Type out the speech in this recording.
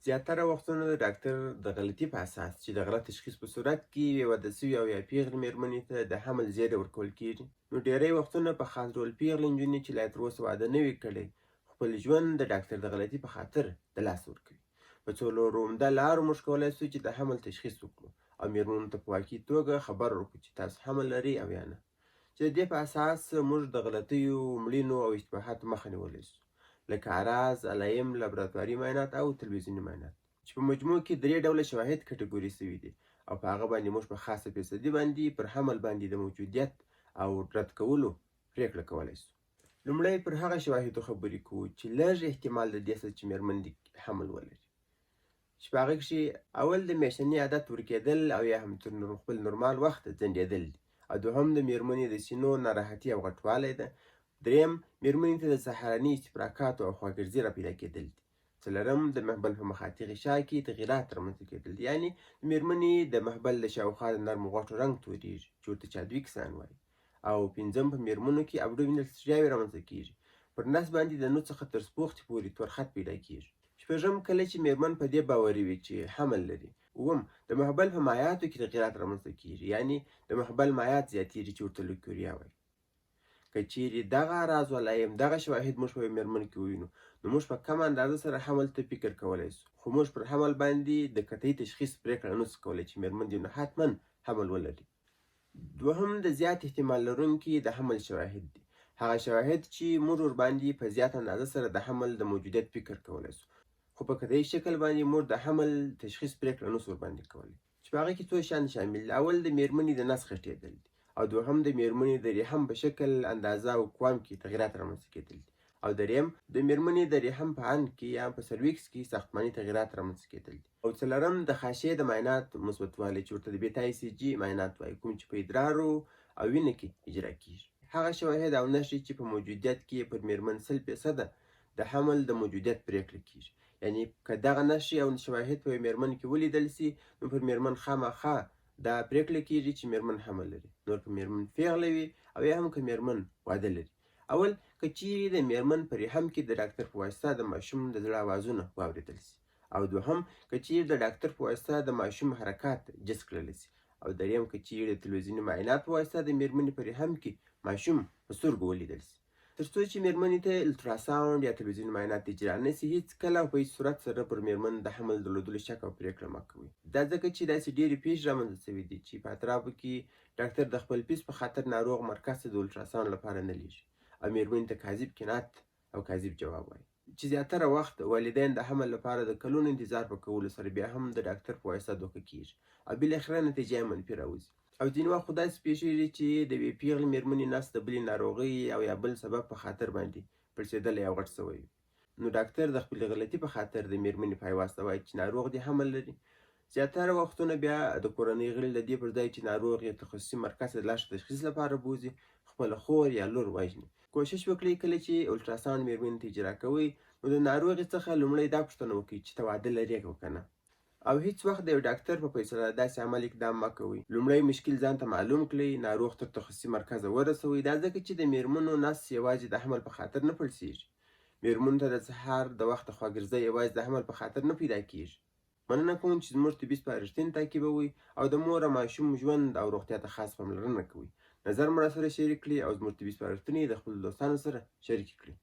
زیاتره وختونه د ډاکټر د غلطي په اساس چې د غلط تشخیص په صورت کې یوې واده سوې او یا پیغلې مېرمنې ته د حمل زیری ورکول کېږي. نو ډېری وختونه په خاص ډول پیغلې نجونې چې لا تر اوسه واده نه وي کړی خپل ژوند د ډاکټر د غلطي په خاطر د لاسه ورکوي. په څو عمده لارو موږ کولی سو چې د حمل تشخیص وکړو او مېرمنو ته په واقعي توګه خبر ورکړو چې تاسو حمل لرئ او یا نه، چې د دې په اساس موږ د غلطیو، مړینو او اشتباهاتو مخه نیولی سو، لکه اعراض، علایم، لابراتواري معاینات او تلویزیوني معاینات، چې په مجموع کې 3 ډوله شواهد کټګوري سوي دي او په هغه باندې موږ په خاصه فیصدي باندې پر حمل باندې د موجودیت او رد کولو پرېکړه کولی سو. لومړی پر هغه شواهدو خبرې کوو چې لږ احتمال د دې څه چې مېرمن دې حمل ولري، چې په هغه کښې اول د میاشتني عادت ورکېدل او یا هم تر خپل نورمال وخت ځنډېدل دي، او دوهم د مېرمنې د سینو ناراحتي او غټوالی ده، دریم مېرمنې ته د سهارني استفراقاتو او خواګرځي راپیدا کېدل دي، څلورم د محبل په مخاطي غشا کې تغییرات رامنځته کېدل دي، یعنې د مېرمنې د محبل د شاوخوا د نرمو غوښو رنګ تورېږي چې ورته چادوي کسان وایي، او پنځم په مېرمنو کې ابډومینل ستړیاوې رامنځته کېږي، پر نس باندې د نو څخه تر سپوختې پورې تور خط پیدا کېږي. شپږم کله چې مېرمن په دې باوري وي چې حمل لري. اووم د محبل په مایعاتو کې تغییرات رامنځته کېږي، یعنې د محبل مایعات زیاتېږي چې ورته لیکوریا وایي. که چیرې دغه اعراض و علایم، دغه شواهد موږ په مېرمن کې ووینو، نو موږ په کمه اندازه سره حمل ته فکر کولی سو، خو موږ پر حمل باندې د قطعي تشخیص پرېکړه نه سو کولی چې مېرمن دې نو حتما حمل ولري. دوهم د زیات احتمال لرونکي د حمل شواهد دي، هغه شواهد چې موږ ورباندې په زیات اندازه سره د حمل د موجودیت فکر کولی سو، خو په قطعي شکل باندې موږ د حمل تشخیص پرېکړه نه سو ورباندې کولی، چې په هغه کې څو شیان شامل دي. اول د مېرمنې د نس غټېدل دي، او دوهم د مېرمنې د رحم په شکل، اندازه او قوام کې تغییرات رامنځته کېدل دي، او دریم د مېرمنې د رحم په اند کې یا په سرویکس کې ساختماني تغییرات رامنځته کېدل دي، او څلورم د خاشې د معاینات مثبتوالی چې ورته د بیتا ای سی جي معاینات وایي، کوم چې په ادرارو او وینه کې اجرا کېږي. هغه شواهد او نښې چې په موجودیت کې پر مېرمن 100% د حمل د موجودیت پرېکړه کېږي، یعنې که دغه نښې او شواهد په مېرمن کې ولیدل سي، نو پر مېرمن خامخا دا پرېکړه کېږي چې مېرمن حمل لري، نور که مېرمن پیغله وي او یا هم که مېرمن واده لري. اول که چیرې د مېرمن په رحم کې د ډاکټر په واسطه د ماشوم د زړه اوازونه واورېدل سي، او دوهم که چیرې د ډاکټر په واسطه د ماشوم حرکات جس کړلی سي، او دریم که چیرې د تلویزیوني معاینات په واسطه د مېرمنې په رحم کې ماشوم په سترګو ولیدل سي. تر څو چې مېرمنې ته الټراساونډ یا تلویزیوني معاینات اجرا نه سي، هېڅکله او په هېڅ صورت سره پر مېرمن د حمل درلودلو شک او پرېکړه مه کوئ. دا ځکه چې داسې ډېرې پېښې رامنځته سوي دي چې په اطرافو کې ډاکټر د خپل فیس په خاطر ناروغ مرکز ته د الټراساونډ لپاره نه لیږي او مېرمنې ته کاذب قناعت او کاذب جواب وایي، چې زیاتره وخت والدین د حمل لپاره د کلونو انتظار په کولو سره بیا هم د ډاکټر په واسطه دوکه کېږي او بالاخره نتیجه یې منفي راوځي. او ځینې وخت خو داسې پېښېږي چې د یوې پیغلې مېرمنې نس د بلې ناروغۍ او یا بل سبب په خاطر باندې پړسېدلی او غټ سوی وي، نو ډاکټر د خپلې غلطي په خاطر د مېرمنې په واسطه وایي چې ناروغ دې حمل لري. زیاتره وختونه بیا د کورنۍ غړي د دې پر ځای چې ناروغ یې تخصصي مرکز ته د لاس تشخیص لپاره بوځي، خپله خور یا لور وژني. کوشش وکړئ کله چې الټراساونډ مېرمنې ته اجرا کوئ، نو د ناروغې څخه لومړی دا پوښتنه وکړئ چې ته واده لرې او که نه، او هیڅ وخت د یو ډاکټر په فیصله داسې عمل اقدام مه کوئ. لومړی مشکل ځان ته معلوم کړئ، ناروغ تر تخصصي مرکزه ورسوئ، دا ځکه چې د مېرمنو نس یوازې د حمل په خاطر نه پړسېږي. مېرمنو ته د سهار د وخته خواګرځی یوازې د حمل په خاطر نه پیدا کېږي. مننه کوم چې زموږ طبي سپارښتنې تعقیبوئ او د مور او ماشوم ژوند او روغتیا ته خاص پاملرنه کوئ. نظر مو راسره شریک کړئ او زموږ طبي سپارښتنې د خپلو دوستانو سره شریکې کړئ.